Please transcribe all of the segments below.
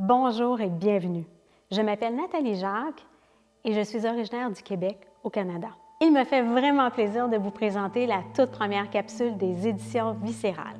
Bonjour et bienvenue. Je m'appelle Nathalie Jacques et je suis originaire du Québec, au Canada. Il me fait vraiment plaisir de vous présenter la toute première capsule des éditions Viscérales.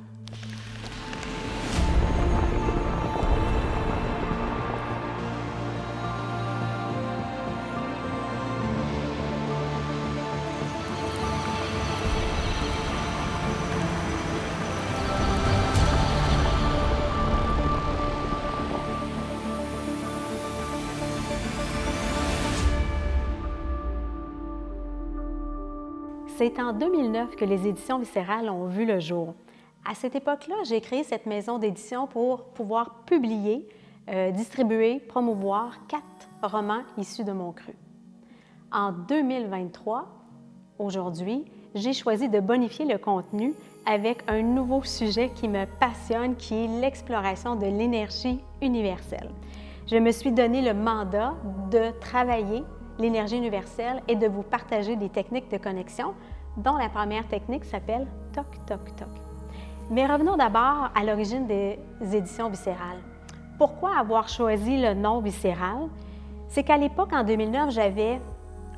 C'est en 2009 que les éditions Viscérales ont vu le jour. À cette époque-là, j'ai créé cette maison d'édition pour pouvoir publier, distribuer, promouvoir 4 romans issus de mon cru. En 2023, aujourd'hui, j'ai choisi de bonifier le contenu avec un nouveau sujet qui me passionne, qui est l'exploration de l'énergie universelle. Je me suis donné le mandat de travailler l'énergie universelle et de vous partager des techniques de connexion, dont la première technique s'appelle Toc Toc Toc. Mais revenons d'abord à l'origine des éditions Viscérales. Pourquoi avoir choisi le nom Viscéral? C'est qu'à l'époque, en 2009, j'avais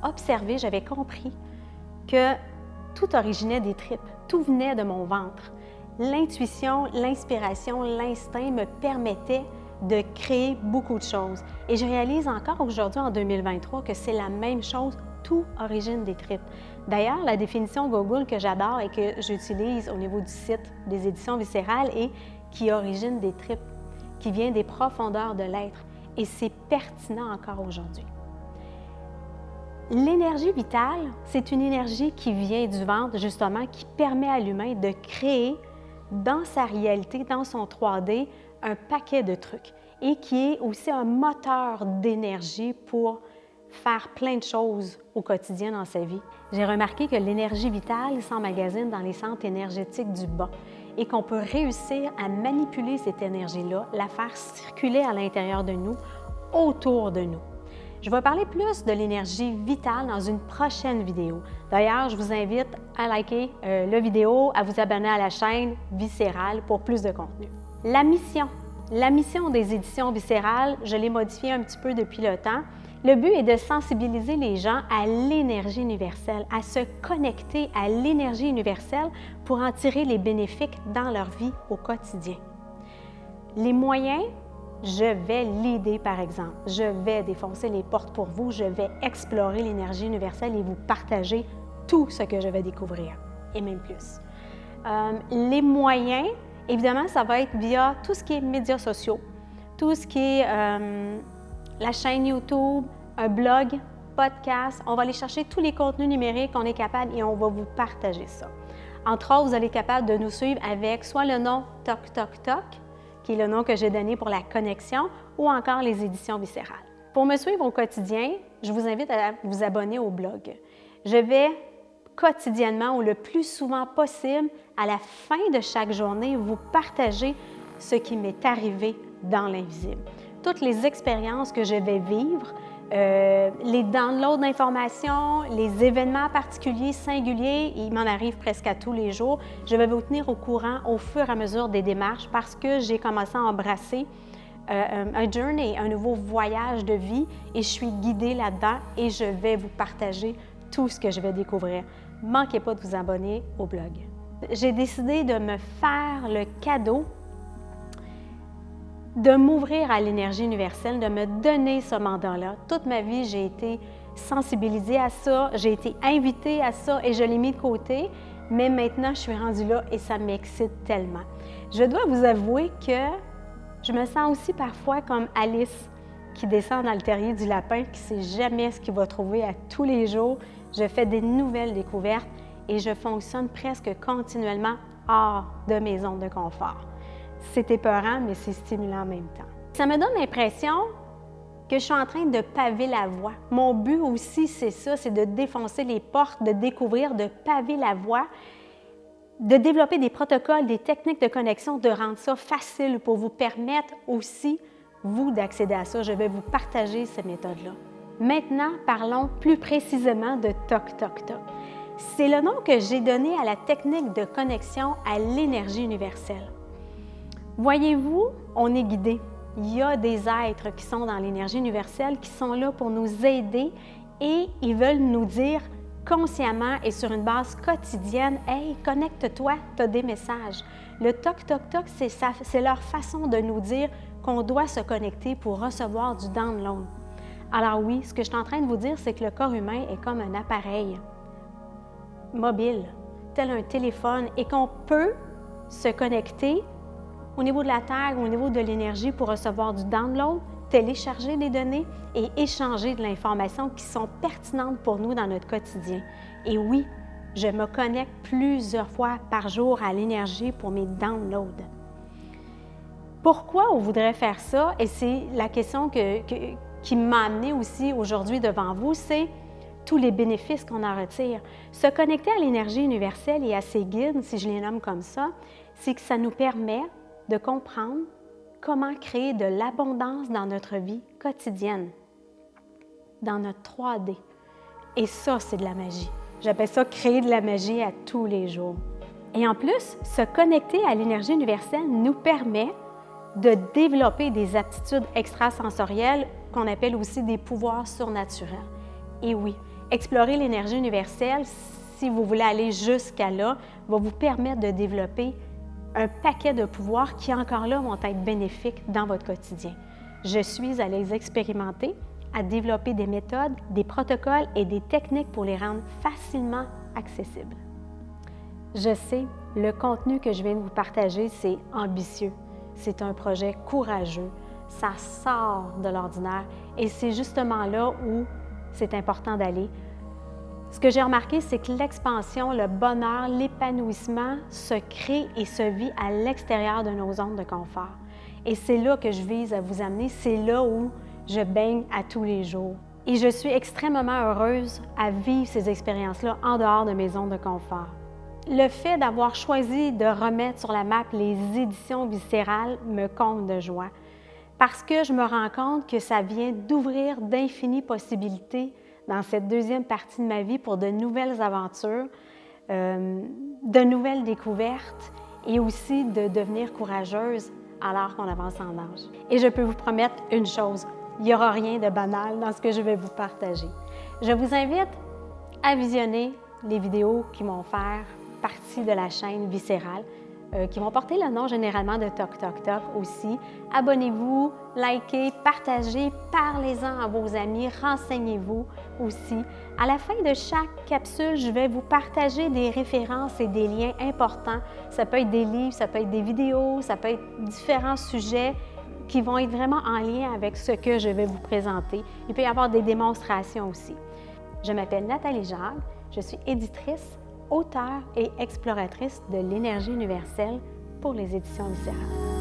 observé, j'avais compris que tout originait des tripes, tout venait de mon ventre. L'intuition, l'inspiration, l'instinct me permettaient de créer beaucoup de choses. Et je réalise encore aujourd'hui, en 2023, que c'est la même chose, tout origine des tripes. D'ailleurs, la définition Google que j'adore et que j'utilise au niveau du site des éditions Viscérales est qui origine des tripes, qui vient des profondeurs de l'être. Et c'est pertinent encore aujourd'hui. L'énergie vitale, c'est une énergie qui vient du ventre, justement, qui permet à l'humain de créer dans sa réalité, dans son 3D, un paquet de trucs et qui est aussi un moteur d'énergie pour faire plein de choses au quotidien dans sa vie. J'ai remarqué que l'énergie vitale s'emmagasine dans les centres énergétiques du bas et qu'on peut réussir à manipuler cette énergie-là, la faire circuler à l'intérieur de nous, autour de nous. Je vais parler plus de l'énergie vitale dans une prochaine vidéo. D'ailleurs, je vous invite à liker la vidéo, à vous abonner à la chaîne Viscérale pour plus de contenu. La mission des éditions Viscérales, je l'ai modifiée un petit peu depuis le temps. Le but est de sensibiliser les gens à l'énergie universelle, à se connecter à l'énergie universelle pour en tirer les bénéfices dans leur vie au quotidien. Les moyens, je vais l'aider par exemple. Je vais défoncer les portes pour vous, je vais explorer l'énergie universelle et vous partager tout ce que je vais découvrir, et même plus. Les moyens, évidemment, ça va être via tout ce qui est médias sociaux, tout ce qui est la chaîne YouTube, un blog, podcast. On va aller chercher tous les contenus numériques qu'on est capable et on va vous partager ça. Entre autres, vous allez être capable de nous suivre avec soit le nom Toc Toc Toc, qui est le nom que j'ai donné pour la connexion, ou encore les éditions Viscérales. Pour me suivre au quotidien, je vous invite à vous abonner au blog. Je vais quotidiennement ou le plus souvent possible, à la fin de chaque journée, vous partager ce qui m'est arrivé dans l'invisible. Toutes les expériences que je vais vivre, les downloads d'informations, les événements particuliers, singuliers, il m'en arrive presque à tous les jours. Je vais vous tenir au courant au fur et à mesure des démarches parce que j'ai commencé à embrasser un journey, un nouveau voyage de vie et je suis guidée là-dedans et je vais vous partager tout ce que je vais découvrir. Manquez pas de vous abonner au blog. J'ai décidé de me faire le cadeau de m'ouvrir à l'énergie universelle, de me donner ce mandat-là. Toute ma vie, j'ai été sensibilisée à ça, j'ai été invitée à ça et je l'ai mis de côté, mais maintenant, je suis rendue là et ça m'excite tellement. Je dois vous avouer que je me sens aussi parfois comme Alice qui descend dans le terrier du lapin, qui ne sait jamais ce qu'il va trouver à tous les jours. Je fais des nouvelles découvertes et je fonctionne presque continuellement hors de mes zones de confort. C'est épeurant, mais c'est stimulant en même temps. Ça me donne l'impression que je suis en train de paver la voie. Mon but aussi, c'est ça, c'est de défoncer les portes, de découvrir, de paver la voie, de développer des protocoles, des techniques de connexion, de rendre ça facile pour vous permettre aussi, vous, d'accéder à ça. Je vais vous partager ces méthodes-là. Maintenant, parlons plus précisément de Toc Toc Toc. C'est le nom que j'ai donné à la technique de connexion à l'énergie universelle. Voyez-vous, on est guidé. il y a des êtres qui sont dans l'énergie universelle, qui sont là pour nous aider et ils veulent nous dire consciemment et sur une base quotidienne, « Hey, connecte-toi, tu as des messages. » Le toc-toc-toc, c'est leur façon de nous dire qu'on doit se connecter pour recevoir du download. Alors oui, ce que je suis en train de vous dire, c'est que le corps humain est comme un appareil mobile, tel un téléphone, et qu'on peut se connecter au niveau de la Terre ou au niveau de l'énergie pour recevoir du download, télécharger des données et échanger de l'information qui sont pertinentes pour nous dans notre quotidien. Et oui, je me connecte plusieurs fois par jour à l'énergie pour mes downloads. Pourquoi on voudrait faire ça? Et c'est la question qui m'a amenée aussi aujourd'hui devant vous, c'est tous les bénéfices qu'on en retire. Se connecter à l'énergie universelle et à ses guides, si je les nomme comme ça, c'est que ça nous permet de comprendre comment créer de l'abondance dans notre vie quotidienne, dans notre 3D. Et ça, c'est de la magie. J'appelle ça créer de la magie à tous les jours. Et en plus, se connecter à l'énergie universelle nous permet de développer des aptitudes extrasensorielles qu'on appelle aussi des pouvoirs surnaturels. Et oui, explorer l'énergie universelle, si vous voulez aller jusqu'à là, va vous permettre de développer un paquet de pouvoirs qui, encore là, vont être bénéfiques dans votre quotidien. Je suis à les expérimenter, à développer des méthodes, des protocoles et des techniques pour les rendre facilement accessibles. Je sais, le contenu que je viens de vous partager, c'est ambitieux. C'est un projet courageux. Ça sort de l'ordinaire et c'est justement là où c'est important d'aller. Ce que j'ai remarqué, c'est que l'expansion, le bonheur, l'épanouissement se crée et se vit à l'extérieur de nos zones de confort. Et c'est là que je vise à vous amener, c'est là où je baigne à tous les jours. Et je suis extrêmement heureuse à vivre ces expériences-là en dehors de mes zones de confort. Le fait d'avoir choisi de remettre sur la map les éditions viscérales me comble de joie parce que je me rends compte que ça vient d'ouvrir d'infinies possibilités dans cette deuxième partie de ma vie pour de nouvelles aventures, de nouvelles découvertes et aussi de devenir courageuse alors qu'on avance en âge. Et je peux vous promettre une chose, il n'y aura rien de banal dans ce que je vais vous partager. Je vous invite à visionner les vidéos qui vont faire partie de la chaîne viscérale, qui vont porter le nom généralement de Toc Toc Toc aussi. Abonnez-vous, likez, partagez, parlez-en à vos amis, renseignez-vous aussi. À la fin de chaque capsule, je vais vous partager des références et des liens importants. Ça peut être des livres, ça peut être des vidéos, ça peut être différents sujets qui vont être vraiment en lien avec ce que je vais vous présenter. Il peut y avoir des démonstrations aussi. Je m'appelle Nathalie Jacques, je suis éditrice, auteure et exploratrice de l'énergie universelle pour les éditions viscérales.